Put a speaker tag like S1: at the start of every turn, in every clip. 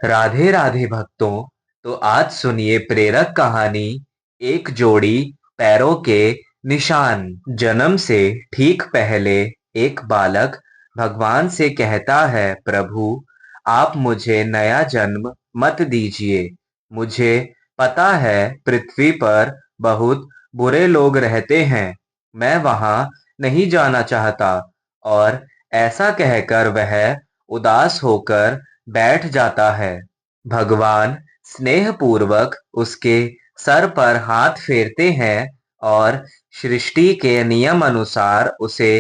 S1: राधे राधे भक्तों। तो आज सुनिए प्रेरक कहानी, एक जोड़ी पैरों के निशान। जन्म से ठीक पहले एक बालक भगवान से कहता है, प्रभु आप मुझे नया जन्म मत दीजिए। मुझे पता है पृथ्वी पर बहुत बुरे लोग रहते हैं, मैं वहां नहीं जाना चाहता। और ऐसा कहकर वह उदास होकर बैठ जाता है। भगवान स्नेहपूर्वक उसके सर पर हाथ फेरते हैं और सृष्टि के नियम अनुसार उसे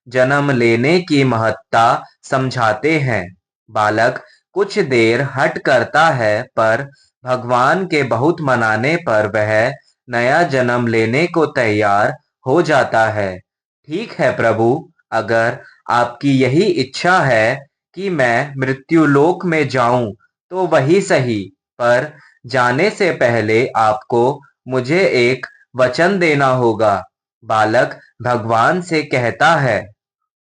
S1: जन्म लेने की महत्ता समझाते हैं। बालक कुछ देर हट करता है, पर भगवान के बहुत मनाने पर वह नया जन्म लेने को तैयार हो जाता है। ठीक है प्रभु, अगर आपकी यही इच्छा है कि मैं मृत्युलोक में जाऊं तो वही सही, पर जाने से पहले आपको मुझे एक वचन देना होगा। बालक भगवान से कहता है।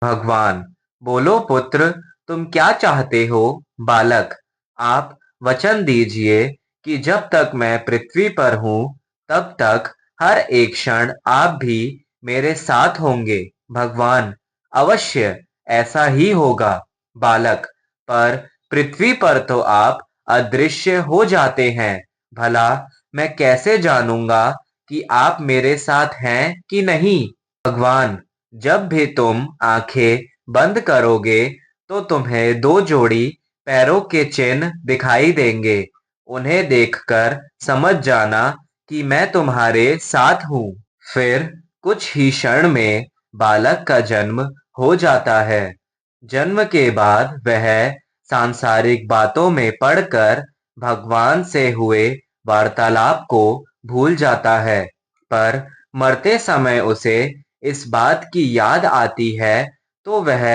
S1: भगवान: बोलो पुत्र, तुम क्या चाहते हो? बालक: आप वचन दीजिए कि जब तक मैं पृथ्वी पर हूँ तब तक हर एक क्षण आप भी मेरे साथ होंगे। भगवान: अवश्य, ऐसा ही होगा। बालक: पर पृथ्वी पर तो आप अदृश्य हो जाते हैं, भला मैं कैसे जानूंगा कि आप मेरे साथ हैं कि नहीं? भगवान: जब भी तुम आंखें बंद करोगे तो तुम्हें दो जोड़ी पैरों के चिन्ह दिखाई देंगे। उन्हें देखकर समझ जाना कि मैं तुम्हारे साथ हूँ। फिर कुछ ही क्षण में बालक का जन्म हो जाता है। जन्म के बाद वह सांसारिक बातों में पड़कर भगवान से हुए वार्तालाप को भूल जाता है, पर मरते समय उसे इस बात की याद आती है तो वह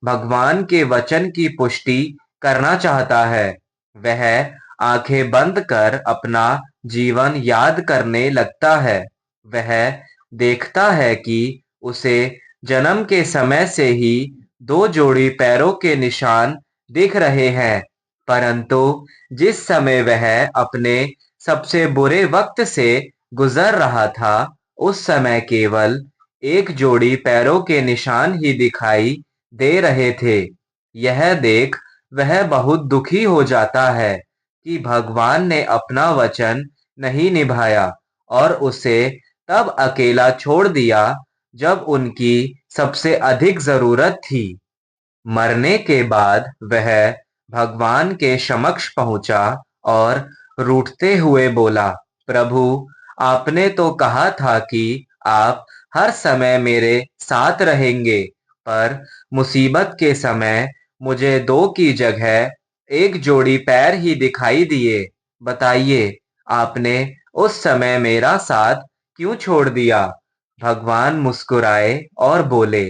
S1: भगवान के वचन की पुष्टि करना चाहता है। वह आंखें बंद कर अपना जीवन याद करने लगता है। वह देखता है कि उसे जन्म के समय से ही दो जोड़ी पैरों के निशान दिख रहे हैं, परंतु जिस समय वह अपने सबसे बुरे वक्त से गुजर रहा था उस समय केवल एक जोड़ी पैरों के निशान ही दिखाई दे रहे थे। यह देख वह बहुत दुखी हो जाता है कि भगवान ने अपना वचन नहीं निभाया और उसे तब अकेला छोड़ दिया जब उनकी सबसे अधिक जरूरत थी। मरने के बाद वह भगवान के समक्ष पहुंचा और रूठते हुए बोला, प्रभु आपने तो कहा था कि आप हर समय मेरे साथ रहेंगे, पर मुसीबत के समय मुझे दो की जगह एक जोड़ी पैर ही दिखाई दिए। बताइए, आपने उस समय मेरा साथ क्यों छोड़ दिया? भगवान मुस्कुराए और बोले,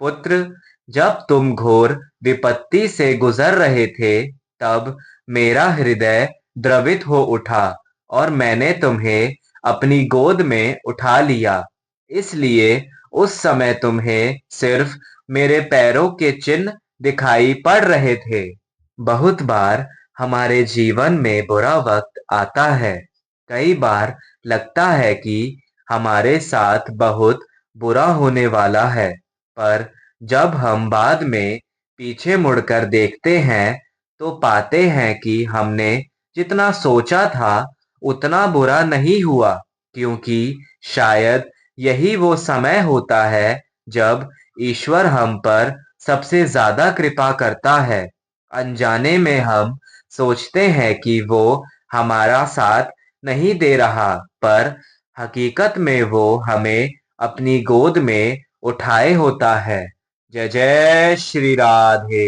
S1: पुत्र, जब तुम घोर विपत्ति से गुजर रहे थे तब मेरा हृदय द्रवित हो उठा और मैंने तुम्हें अपनी गोद में उठा लिया। इसलिए उस समय तुम्हें सिर्फ मेरे पैरों के चिन्ह दिखाई पड़ रहे थे। बहुत बार हमारे जीवन में बुरा वक्त आता है। कई बार लगता है कि हमारे साथ बहुत बुरा होने वाला है, पर जब हम बाद में पीछे मुड़कर देखते हैं तो पाते हैं कि हमने जितना सोचा था उतना बुरा नहीं हुआ, क्योंकि शायद यही वो समय होता है जब ईश्वर हम पर सबसे ज्यादा कृपा करता है। अनजाने में हम सोचते हैं कि वो हमारा साथ नहीं दे रहा, पर हकीकत में वो हमें अपनी गोद में उठाए होता है। जय जय श्री राधे।